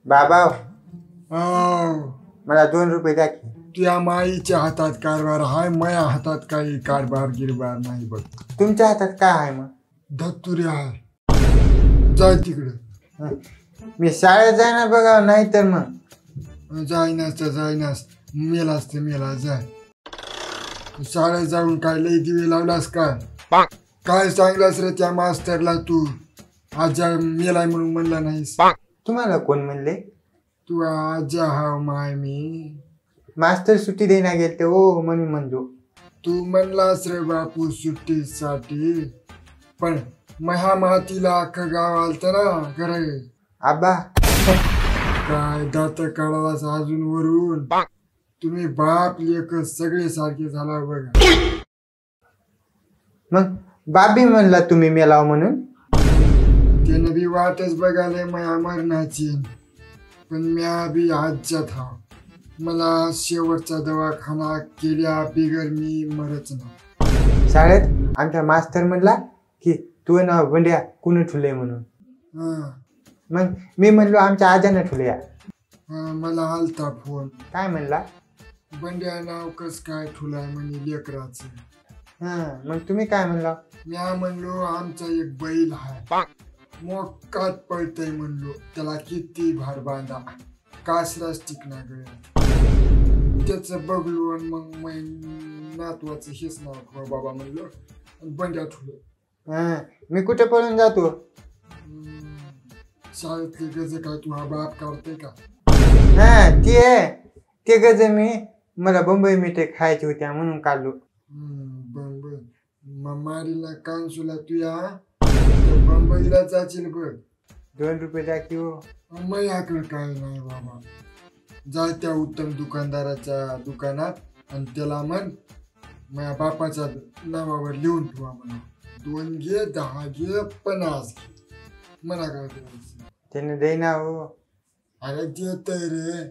बाबा अं, मला 2 रुपये द्या की. तुझ्या माईच्या हातात कारभार हाय, माझ्या हातात काही कारभार गिरभार नाही बघ. तुमच्या हातात काय आहे मग? धत्तुरी आहे, जाय तिकडे. हं. मी शाळेत जाणार बघा, नाही तर मग जायनास तर जायनास, मेलास तर मेला, जाय. शाळेत जाऊन काय लई दिवे लावलास काय? काय सांगलास रे त्या मास्तरला तू? आजा मेलाय म्हणून म्हणला नाहीस? तुम्हाला कोण म्हणले? तू आजा हा माय मी. मास्तर सुट्टी देण्या गेलते ओ, म्हणून म्हणलो. तू म्हणलास रे बापू सुट्टीसाठी, पण महामातीला अख्खं गाव आलत ना खरे. आबा काय दात काढालास अजून वरून. तुम्ही बाप लेक सगळे सारखे झाला बघा. मग बाबी म्हणला तुम्ही मेलाव म्हणून. त्यानं बी वाटच बघायला माया मरणाची, पण म्या बी आज्यात हा. मला शेवटचा दवाखाना केल्या बिगर मी मरच ना. शाळेत आमचा मास्तर म्हणला की तू ना बंड्या कुणी ठुले म्हणून. हा, मग मी म्हणलो आमच्या आजानं ठुल्या. हा, मला आलता फोन. काय म्हणला? बंड्या नाव कस काय ठुलाय म्हणे लेकराचं. मग तुम्ही काय म्हणला? म्या म्हणलो आमचा एक बैल हाय, मोकात पळतय म्हणलो, त्याला किती भार बांधा, कासराच टिकना गळ्यात. त्याच बघलो आणि मग नातवाचं हेच नाव ठेवा बाबा म्हणलो, आणि बंड्या ठुलं. मी कुठे पळून जातो? शाळेतले गज काय तू हा बाप काढतोय का? ते गज मला बंबई मिठे खायची होत्या म्हणून काढलो. बंबई मग मारीला कांसूला तुया बंबईला जाशील बघ. 2 रुपये द्या की हो. माझ्याकडे काय नाही बाबा. जाय त्या उत्तम दुकानदाराच्या दुकानात आणि त्याला म्हण माझ्या बापाच्या नावावर लिहून ठेवा म्हणा. 2 घे, 10 घे, 50 घे, मला काय करायचं. त्याने देईना हो. अरे देतय रे.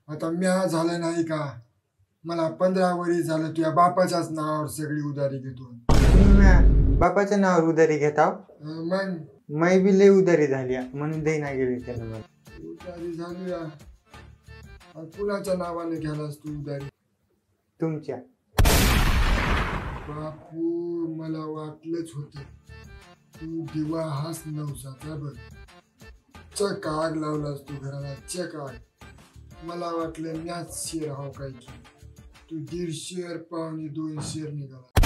आता म्या झालं नाही का? मला 15 वर्ष झालं तुझ्या बापाच्याच नावावर सगळी उधारी घेतो. बापाच्या नावावर उधारी घेताव. मग मै बी लय उधारी झाली म्हणून देईना गेली त्यानं मला. उधारी झाली कुणाच्या नावाने घ्यालास तू उधारी? तुमच्या. बापू मला वाटलंच होत तू दिवा हाच नवसाचा बघ. चक आग लावलास तू घराला, चक आग. मला वाटलं मॅच शेर हाव काय की तू 1.5 शेर 1.25 शेर निघाला.